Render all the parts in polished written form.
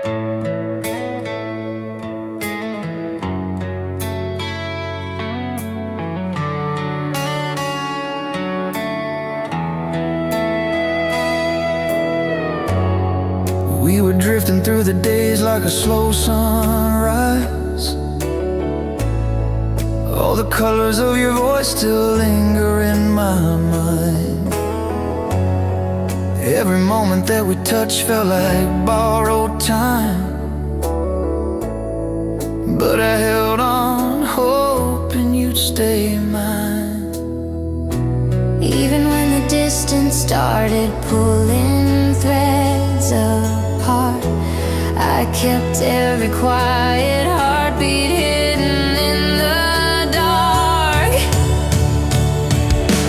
We were drifting through the days like a slow sunrise. All the colors of your voice still linger in my mind. Every moment that we touched felt like borrowed time, but I held on, hoping you'd stay mine. Even when the distance started pulling threads apart, I kept every quiet heartbeat hidden in the dark.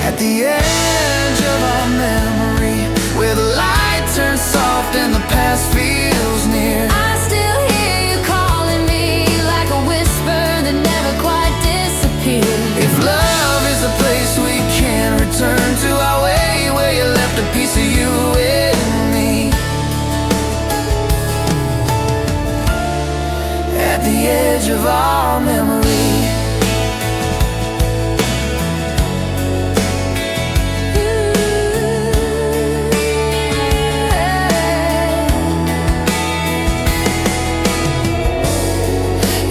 At the edge of our memory, where the light turns soft and the past feels near, I still hear you calling me like a whisper that never quite disappears. if love is a place we can return to, our way where you left a piece of you in me. At the edge of our memory,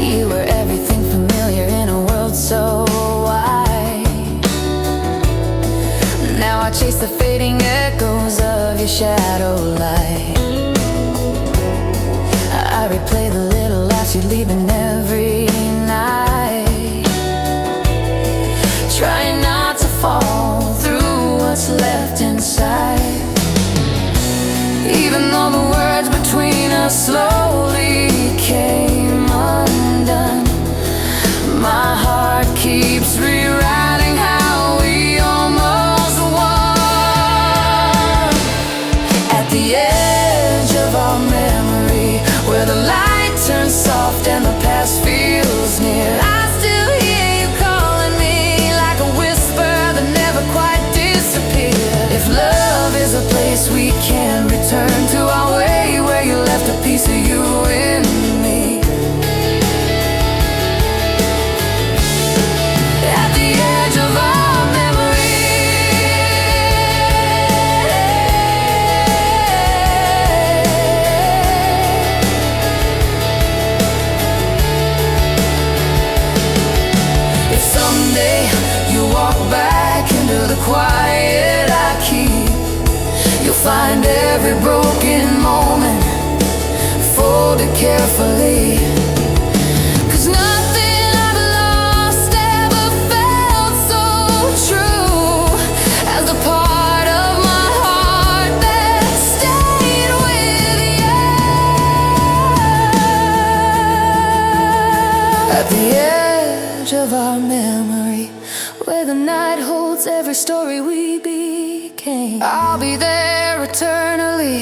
you were everything familiar in a world so wide. Now I chase the fading echoes of your shadow light. I replay the little laughs you're leaving every night, trying not to fall through what's left inside. Even though the words between us slowly came undone, my heart keeps rewriting how we almost won. At the edge of our memory, where the light turns soft and the past feels near, I still hear you calling me like a whisper that never quite disappears. If love is a place we can return to, our way where you left a piece of you in me. At the edge of our memory, if someday you walk back into the quiet I keep, you'll find every broken moment folded carefully. 'Cause nothing I've lost ever felt so true as the part of my heart that stayed with you. At the edge of our memory, where the night holds every story we became, I'll be there eternally,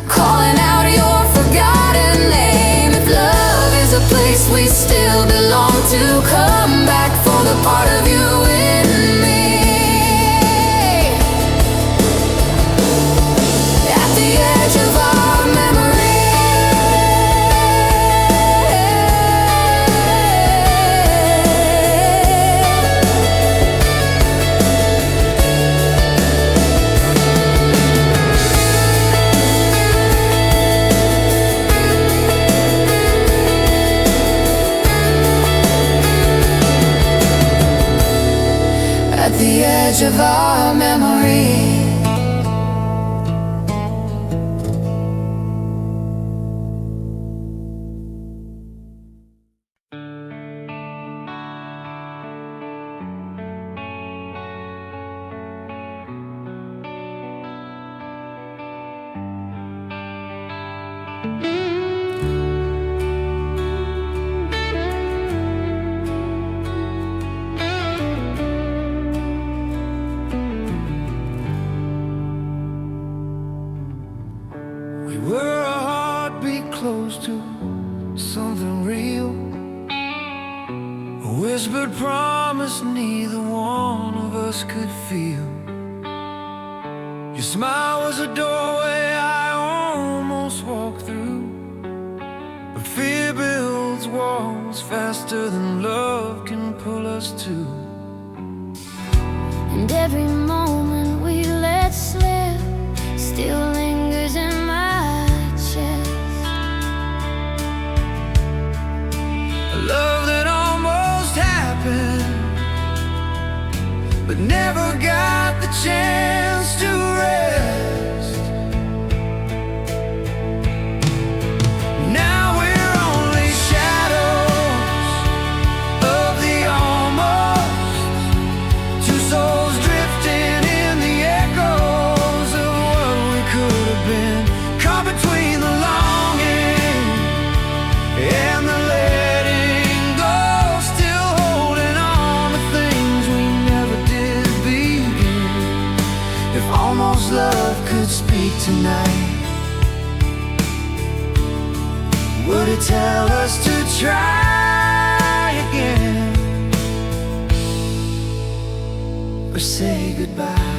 calling out your forgotten name. If love is a place we still belong to, come back for the part of you in me. At the edge of our memory, at the edge of our memory. we were a heartbeat close to something real, a whispered promise neither one of us could feel. Your smile was a doorway I almost walked through, closer than love can pull us to. And every moment we let slip still lingers in my chest. A love that almost happened, but never got the chance to rest. Now we're only shadows of the almost, two souls drifting in the echoes of what we could have been, caught between the longing and the letting go, still holding on to things we never did begin. If almost love could speak tonight, would it tell us to try again, or say goodbye?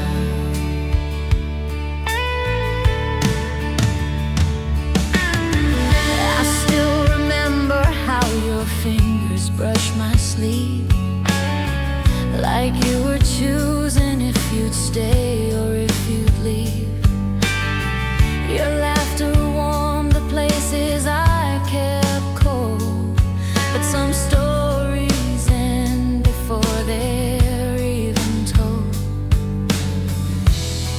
I still remember how your fingers brushed my sleeve, like you were choosing if you'd stay or if you'd leave. Your laughter warmed the places I kept cold, but some stories end before they're even told.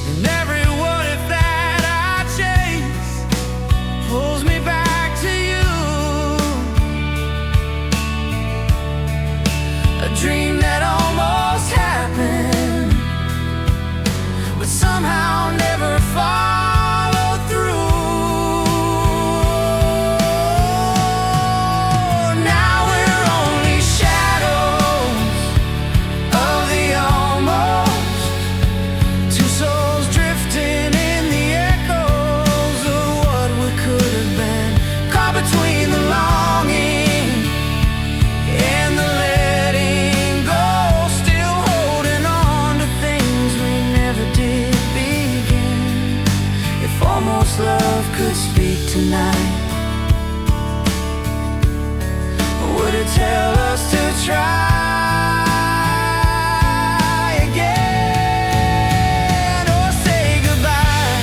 And every what if that I chase pulls me back to you, a dream that almost happened, but somehow never followed through. Now we're only shadows of the almost, two souls drifting in the echoes of what we could have been, caught between the longing and the letting go, still holding on to things we never did begin. If almost love could speak tonight, would it tell us to try again, or say goodbye?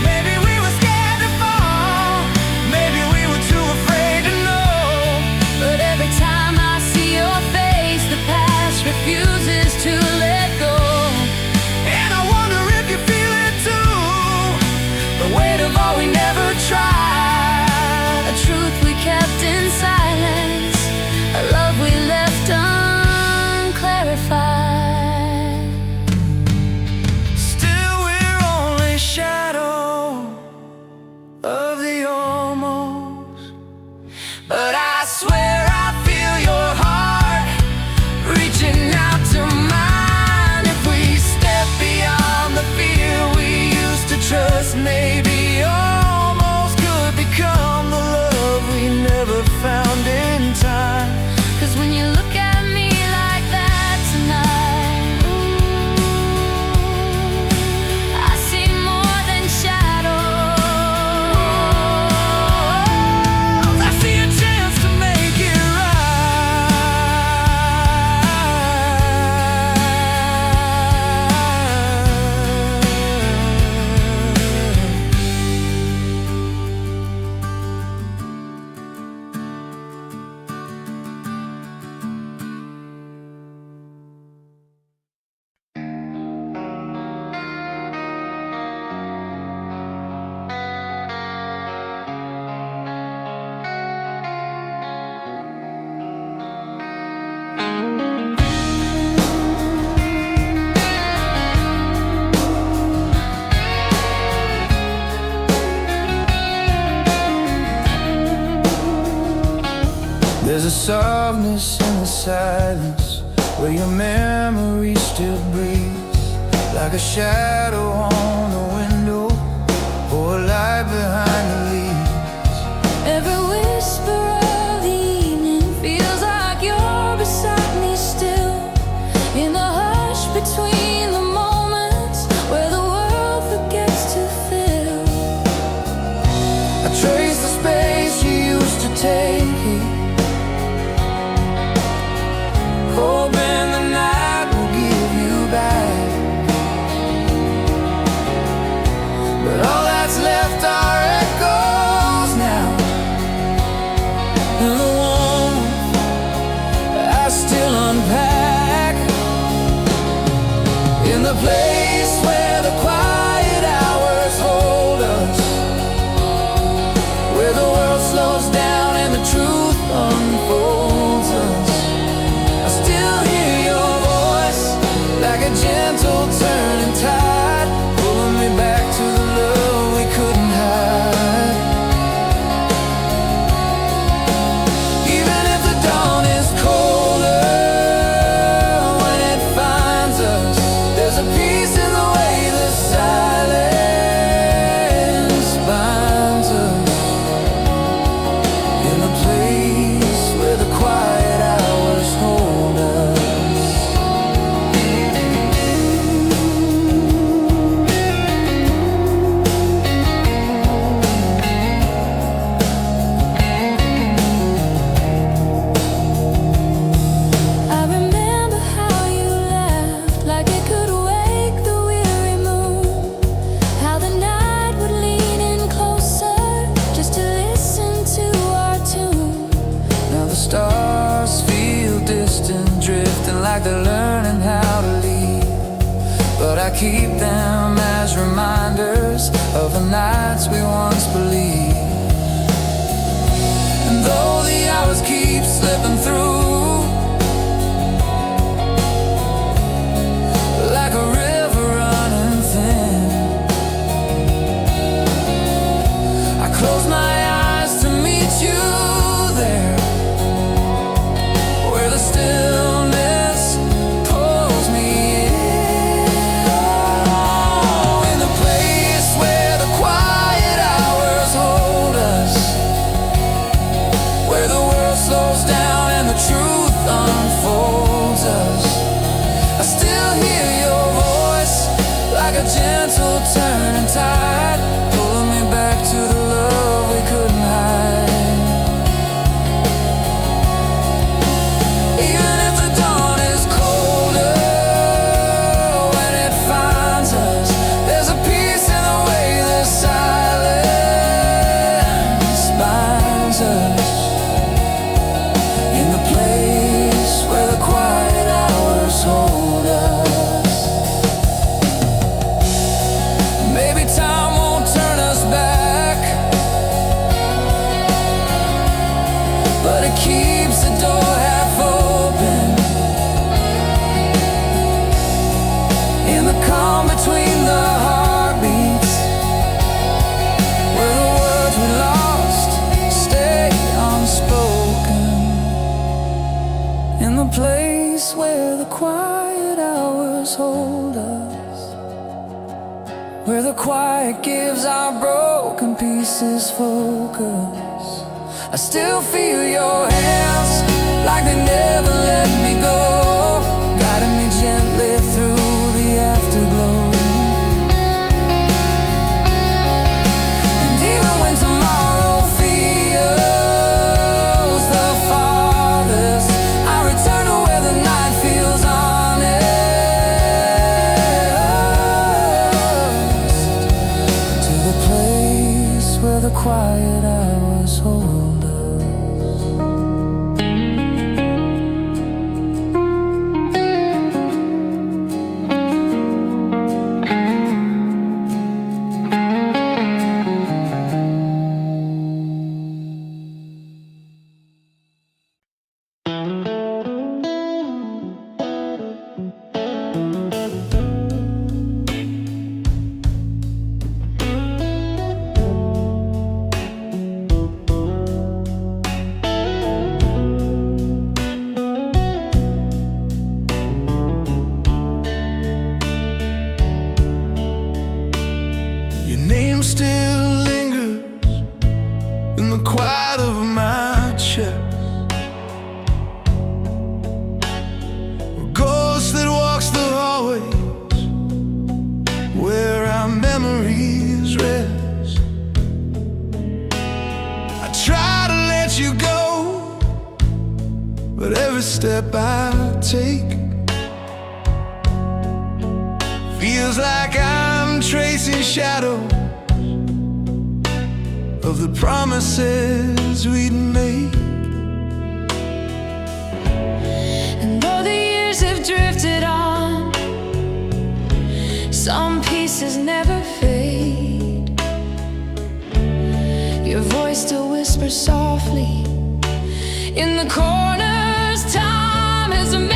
Maybe we were scared to fall, maybe we were too afraid to know. But every time I see your face, the past refuses to let go. And I wonder if you feel it too, the weight of all we never tried, A truth we kept in silence, a love we left unclarified. still we're only shadow of the almost. But I swear I feel your heart reaching out to mine. If we step beyond the fear we used to trust, maybe almost could become the love we never found in time. 'Cause when you look at me like that tonight, I see more than shadows. I see a chance to make it There's a softness in the silence where your memory still breathes, like a shadow on the window or a light behind the leaves. Every whisper of the evening feels like you're beside me still, in the hush between the moments where the world forgets to fill. I trace the space you used to take left are echoes now, and the warmth I still unpack in the place where the quiet hours hold us, where the world slows down and the truth unfolds us. I still hear your voice like a gentle turning tide, pulling me back to the love we couldn't hide. Even if the dawn is colder when it finds us, there's a peace in the way the silence binds us, in the place where the quiet hours hold us. I remember how you laughed like it could wake the weary moon, how the night would lean in closer just to listen to our tune. Now the stars feel distant, drifting like they're learning how to leave, but I keep them as reminders of the nights we once believed. And though the hours keep slipping through like a river running thin, I close my eyes to meet you there, where the stillness pulls me in. Oh, in the place where the quiet hours hold us, where the world slows down and the truth unfolds us. I still hear your voice like a gentle turning tide, pulling me back to the love we couldn't hide. Even if the dawn is colder when it finds us, there's a peace in the way the silence binds us, in the place where the quiet hours hold us. Maybe time won't turn us back, but it keeps the door half open, in the calm between the heartbeats, where the words we lost stay unspoken, in the place where the quiet hours hold us, where the quiet gives our broken pieces focus. I still feel your hands like they never let me go, guiding me gently through the afterglow. And even when tomorrow feels the farthest, I return to where the night feels honest, to the place where the quiet hours hold us. But every step I take feels like I'm tracing shadows of the promises we'd made. And though the years have drifted on, some pieces never fade. Your voice still whispers softly in the corners time has made.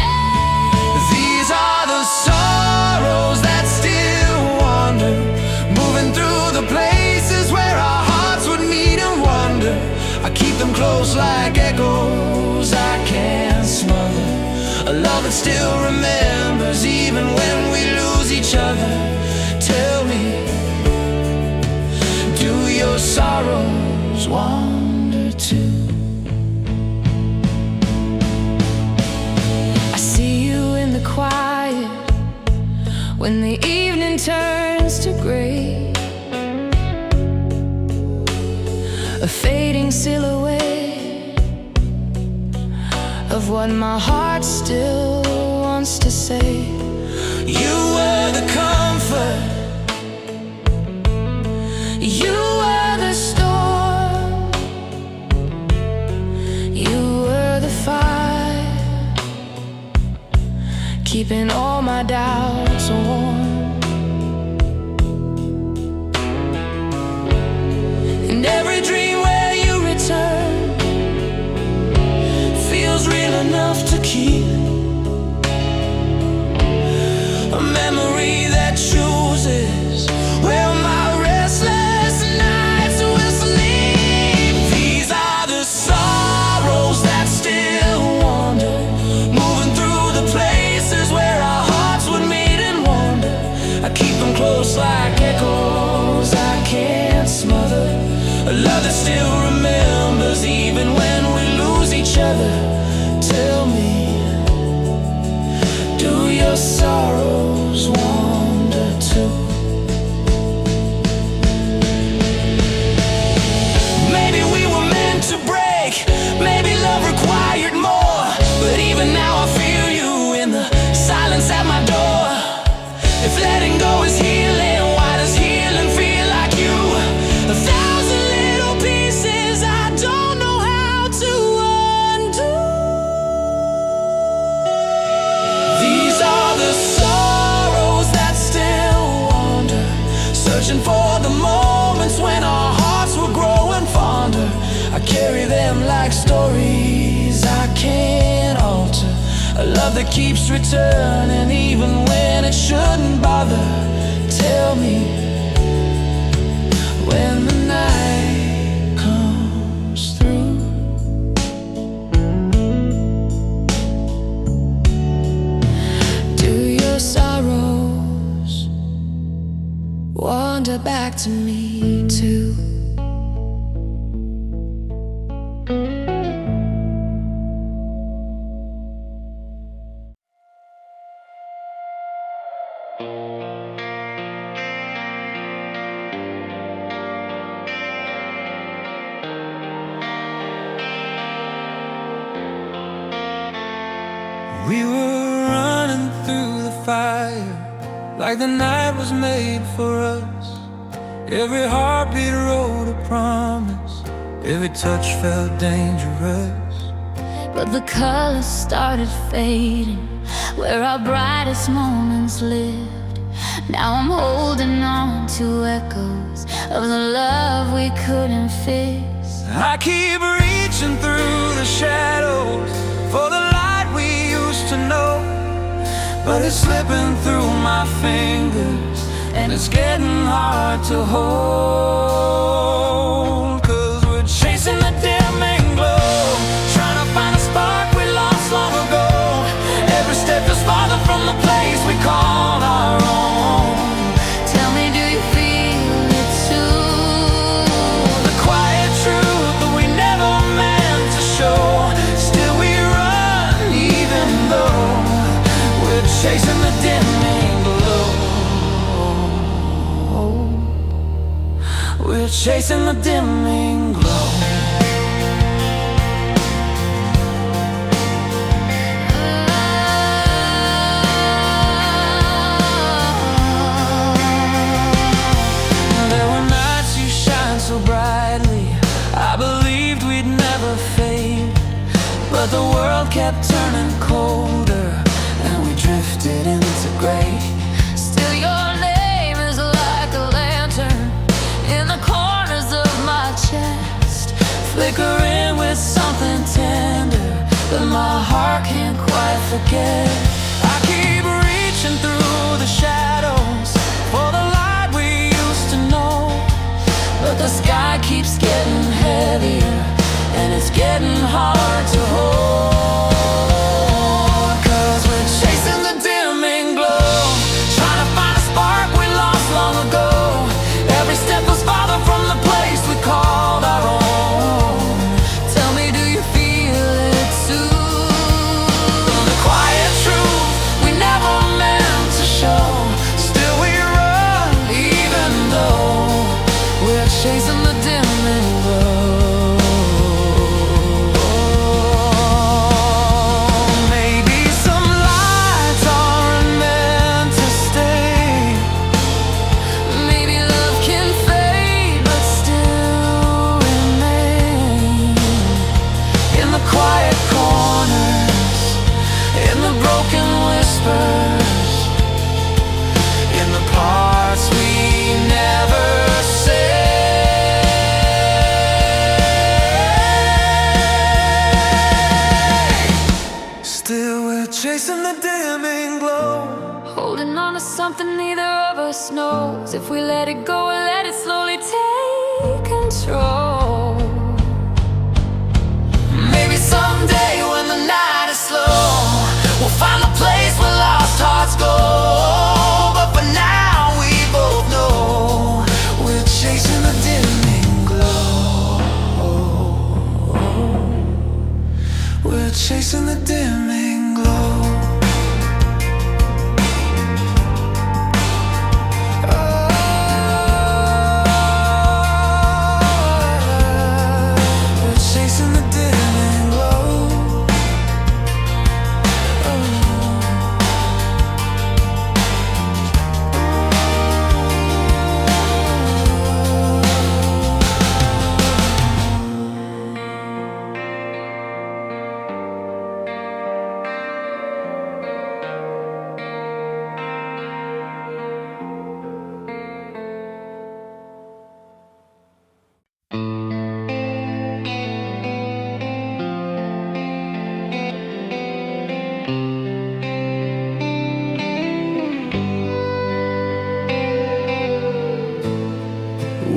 These are the sorrows that still wander, moving through the places where our hearts would meet and wonder. I keep them close like echoes I can't smother, a love that still remembers even when we lose each other. Tell me, do your sorrows wander too? I see you in the quiet when the evening turns to gray, a fading silhouette of what my heart still wants to say. You were the comfort, You were the storm, you were the fire, keeping all my doubts warm. and every dream where you return feels real enough to keep. A memory that chooses where my restless nights will sleep. These are the sorrows that still wander, moving through the places where our hearts would meet and wander. I keep them close like echoes I can't smother, a love that still remembers even when we lose each other. Tell me, do your sorrows wander too? Maybe we were meant to break, maybe love required more, but even now I feel you in the silence at my door. If letting go is healing, why does healing feel like you? 1,000 little pieces I don't know how to undo. These are the sorrows that still wander, searching for the moments when our hearts will grow and fonder. I carry them like stories I can't alter, a love that keeps returning even when it shouldn't bother. Tell me, when the night comes through, Do your sorrows wander back to me too? we were running through the fire like the night was made for us. Every heartbeat wrote a promise, every touch felt dangerous. But the colors started fading where our brightest moments lived. Now I'm holding on to echoes of the love we couldn't fix. I keep reaching through the shadows for the light we used to know, but it's slipping through my fingers and it's getting hard to hold. 'Cause we're chasing the dimming glow, trying to find a spark we lost long ago. Every step is farther from the place we call our own. Tell me, do you feel it too? The quiet truth that we never meant to show. Still we run even though we're chasing the dimming glow. We're chasing the dimming glow. There were nights you shine so brightly, love kept turning colder, and we drifted into gray. Still your name is like a lantern in the corners of my chest, flickering with something tender that my heart can't quite forget. I keep reaching through the shadows for the light we used to know, but the sky keeps getting heavier, and it's getting hard to hold. 'Cause we're chasing the dimming glow, trying to find a spark we lost long ago. Every step was farther from the place we called our own. Tell me, do you feel it too? The quiet truth we never meant to show. Still we run, even though we're chasing the dimming glow. Maybe some lights aren't meant to stay. Maybe love can fade but still remain. In the quiet corners, in the broken whispers, in the parts we never say. Still we're chasing the dimming glow, holding on to something neither of us knows. If we let it go, we'll let it slowly take control. Maybe someday when the night is slow, we'll find the place where lost hearts go. But for now we both know we're chasing the dimming glow. We're chasing the dimming glow. We're chasing the dimming glow.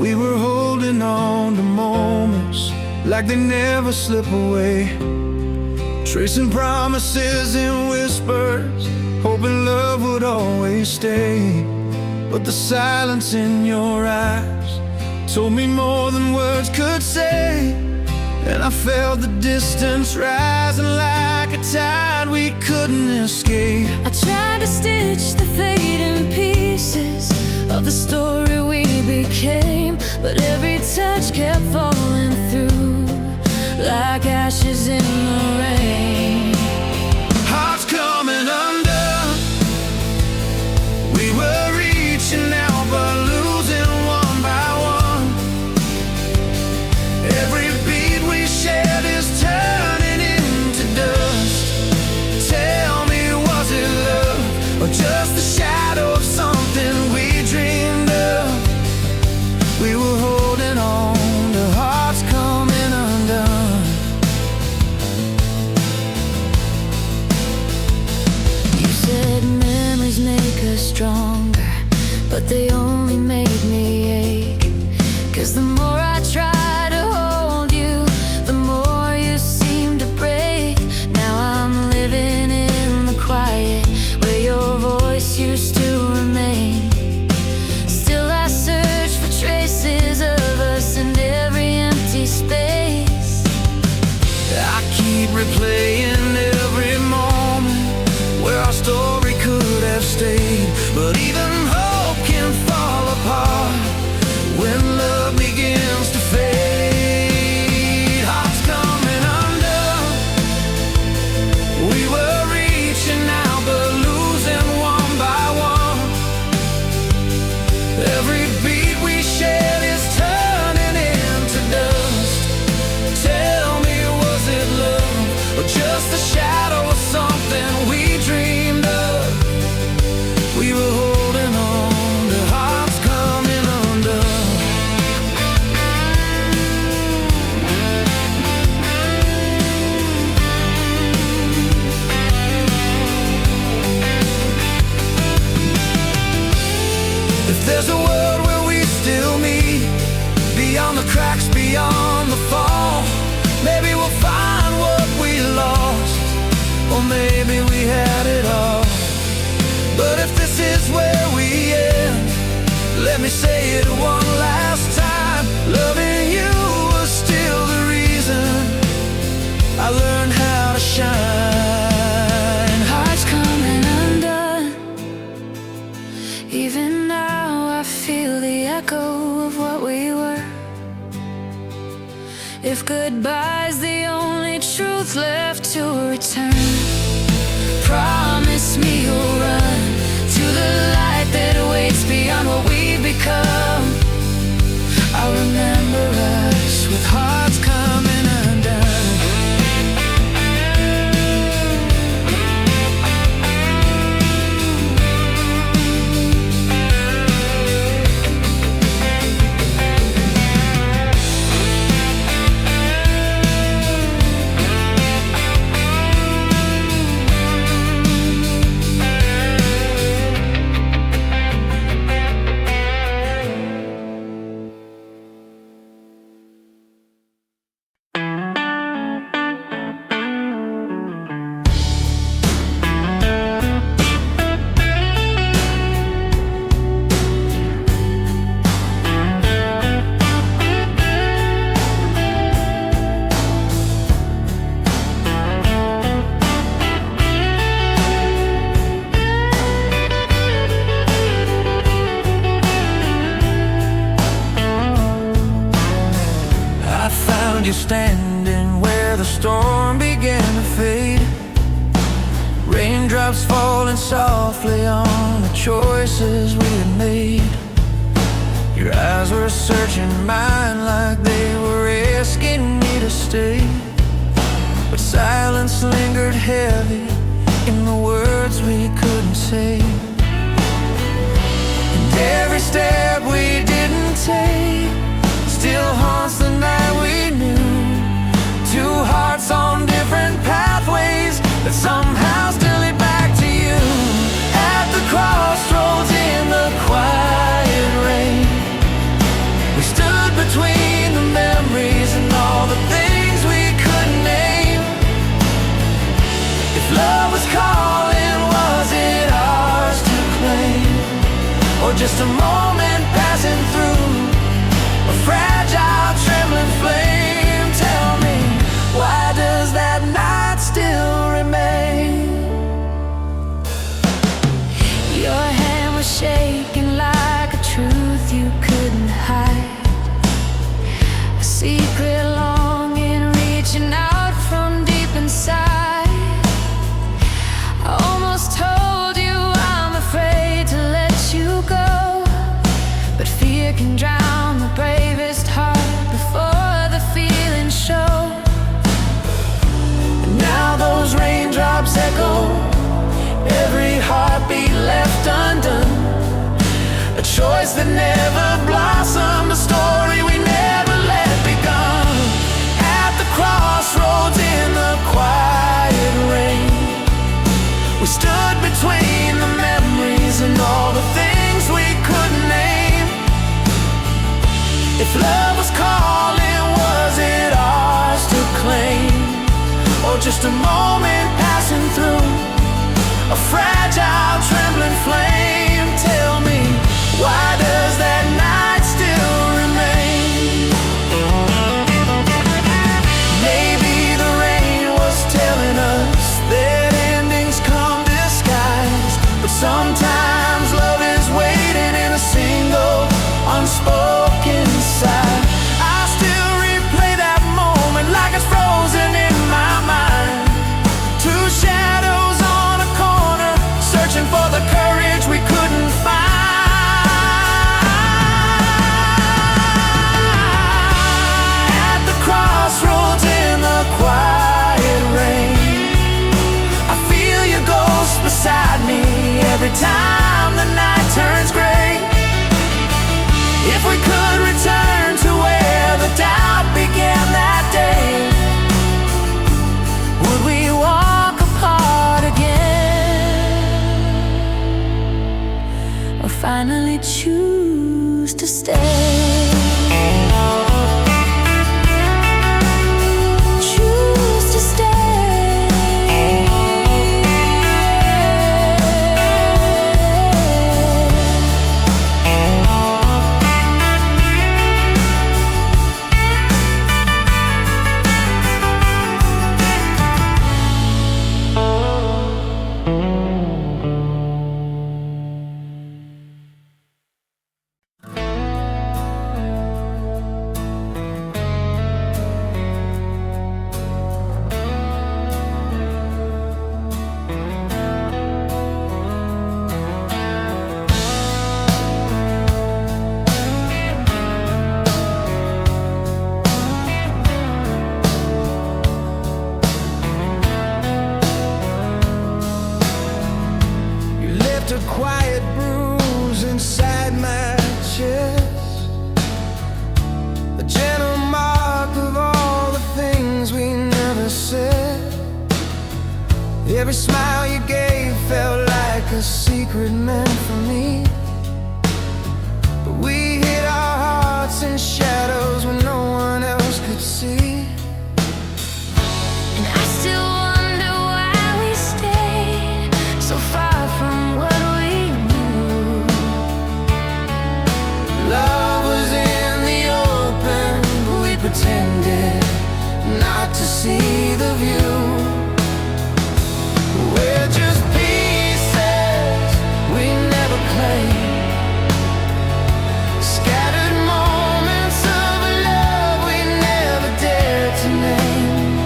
We were holding on to moments like they never slip away, tracing promises in whispers, hoping love would always stay. But the silence in your eyes told me more than words could say, and I felt the distance rising like a tide we couldn't escape. I tried to stitch the fading pieces of the story we became, but every touch kept falling through like ashes in the rain. Hearts coming undone, we were reaching out but losing one by one. Every beat we shared is turning into dust. Tell me, was it love or just the shadow of something we dreamed of? We were holding on to hearts coming undone. You said memories make us stronger, but they only made me ache. 'Cause the more I try to hold you, the more you seem to break. Now I'm living in the quiet where your voice used to remain. Still I search for traces of us in every empty space. I keep replaying every moment where our story could have stayed. But even hope can fall apart when love begins the cracks beyond the fall. Maybe we'll find what we lost, or maybe we had it all. But if this is where we end, let me say it one last time. Loving you was still the reason I learned how to shine. Hearts coming undone. Even now I feel the echo of what we were. If goodbye's the only truth left to return, promise me you'll run to the light that waits beyond what we've become. I'll remember us with hearts coming undone. You standing where the storm began to fade, raindrops falling softly on the choices we had made. Your eyes were searching mine like they were asking me to stay, but silence lingered heavy in the words we couldn't say. And every step we didn't take still haunts the night we knew. Two hearts on different pathways that somehow still lead back to you. At the crossroads in the quiet rain, we stood between the memories and all the things we couldn't name. If love was calling, was it ours to claim, or just a moment passing through a fragile, trembling flame? Tell me, why does that night still remain? Your hand was shaking like a truth you couldn't hide, a secret longing reaching out from deep inside. I almost told you I'm afraid to let you go, but fear can drown the bravest heart before the feelings show. And now those raindrops echo, every heartbeat left undone, a choice that never blossomed, a story we never let begun. At the crossroads in the quiet rain, we stood between the memories and all the things we couldn't name. If love was calling, was it ours to claim, or just a moment passing through a fragile, trembling flame? Tell me, why does that night still remain? Maybe the rain was telling us that endings come disguised, but sometimes love is waiting in a single unspoken sigh. I still replay that moment like it's frozen in my mind. Two shadows on a corner, searching for the courage we couldn't Every smile you gave felt like a secret meant for me. But we hid our hearts in shadows when no one else could see. And I still wonder why we stayed so far from what we knew. Love was in the open, but we pretended not to see the view. We're just pieces we never claimed, scattered moments of a love we never dared to name,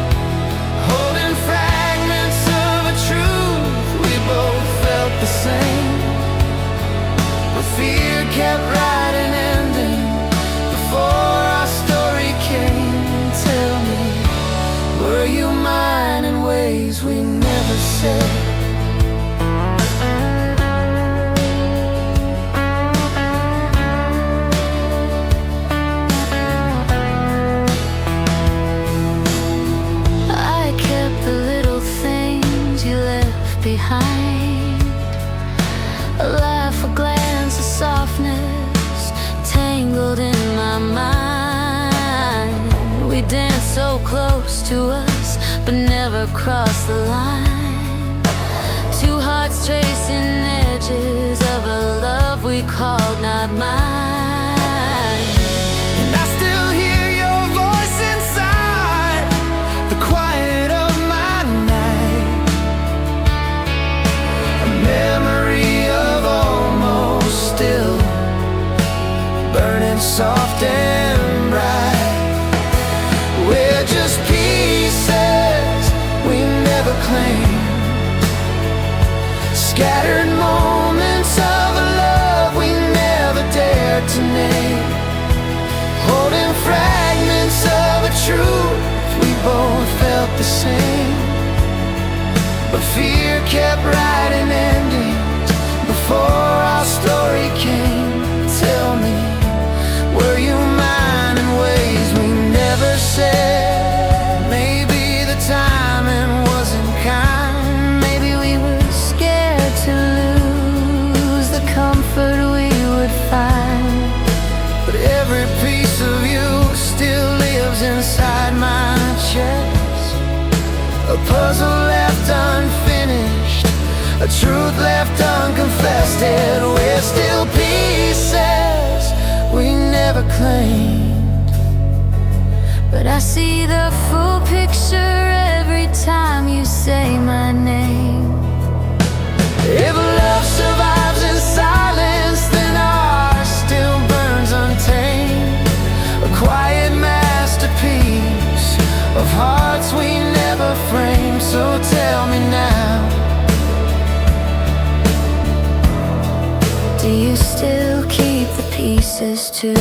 holding fragments of a truth we both felt the same. But fear kept writing ending before our story came. Tell me, were you mine in ways we never said? I kept the little things you left behind, a laugh, a glance, a softness tangled in my mind. We danced so close to us, but never crossed the line. Two hearts tracing edges of a love we called not mine. And I still hear your voice inside the quiet of my night, a memory of almost still burning soft and bright. We're just pieces we never claimed, scattered moments of a love we never dared to name, holding fragments of a truth we both felt the same. But fear kept writing endings before our story came. Tell me, were you mine in ways we never said? Maybe the timing wasn't kind, maybe we were scared to lose the comfort we would find. But every piece of you still lives inside my chest, a puzzle left unfinished, a truth left unconfessed. And we're still pieces we never claimed, but I see the full picture every time you say my name. If love survives in silence, then ours still burns untamed, a quiet masterpiece of hearts we never framed. So tell me now, Do you still keep the pieces too?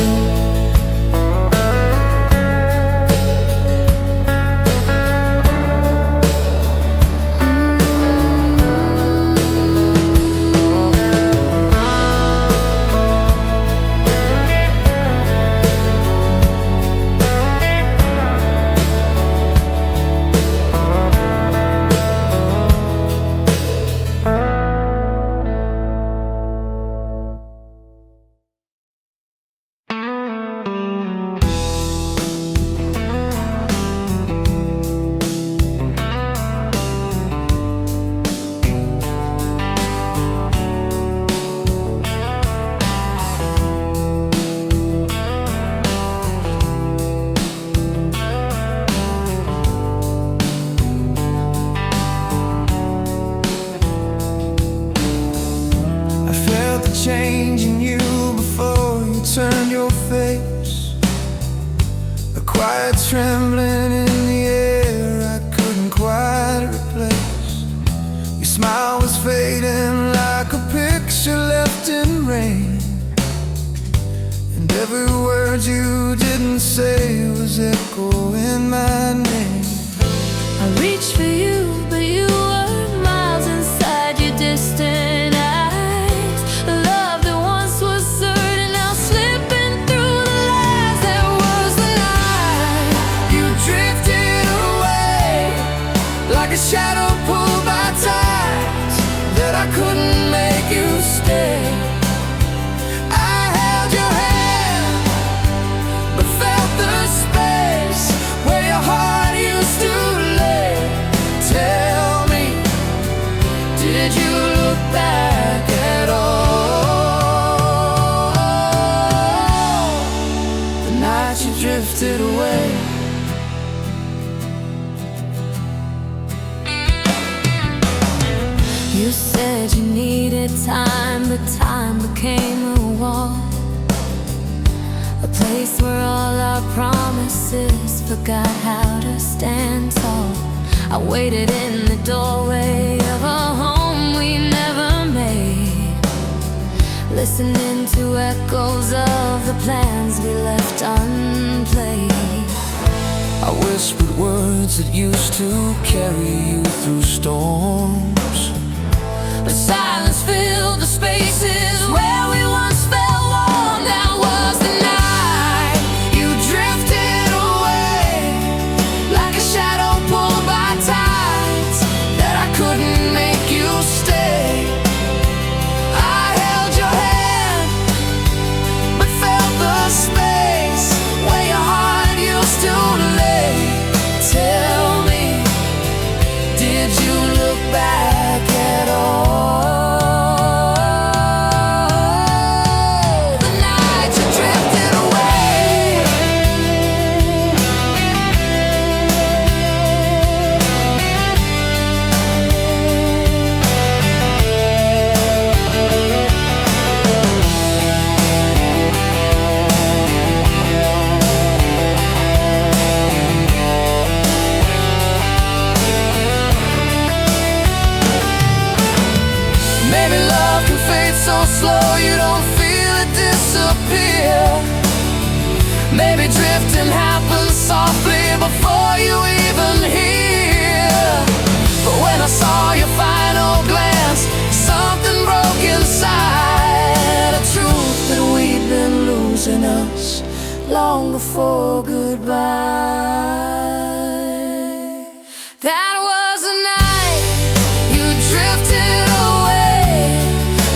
change in you before you turned your face. A quiet trembling in the air I couldn't quite replace. Your smile was fading like a picture left in rain, and every word you didn't say was echoing my name. I reached for you, but you were miles inside your distant eyes. A love that once was certain, now slipping through the lies. There was the night You drifted away like a shadow pulled by time. night you drifted away. You said you needed time, but time became a wall, a place where all our promises forgot how to stand tall. I waited in the doorway of a home we never made, listening to echoes of the plans we left unplayed. I whispered words that used to carry you through storms, but silence filled the spaces where we once felt warm. That was the night you drifted away, like a shadow pulled by tides that I couldn't make you stay. I held your hand, but felt the space where your heart used to lay. Tell me, did you look back at all? Maybe love can fade so slow you don't feel it disappear. Maybe drifting happens softly before you even hear. But when I saw your final glance, something broke inside, a truth that we'd been losing us long before goodbye. That was the night you drifted away,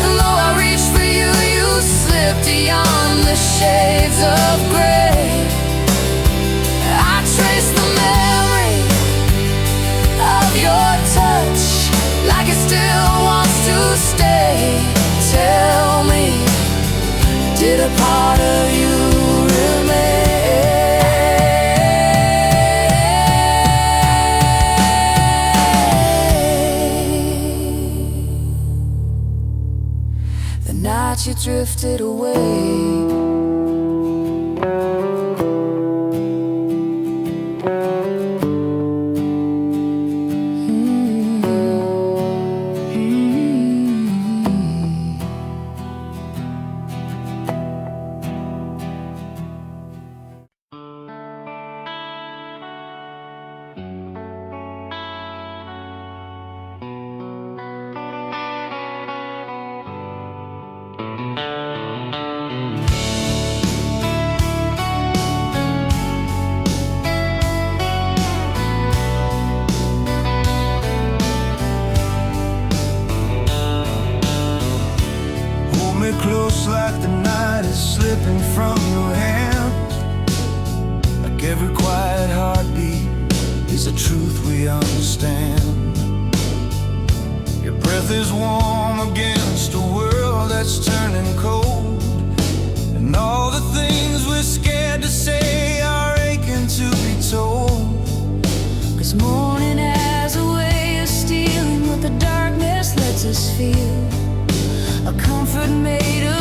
and though I reached for you, you slipped beyond the shades of gray. I traced the memory of your touch, like it still wants to stay. Tell me, did a part of you remain? The night you drifted away. Close like the night is slipping from your hand, like every quiet heartbeat is a truth we understand. Your breath is warm against a world that's turning cold, and all the things we're scared to say are aching to be told. 'Cause morning has a way of stealing what the darkness lets us feel, a comfort made of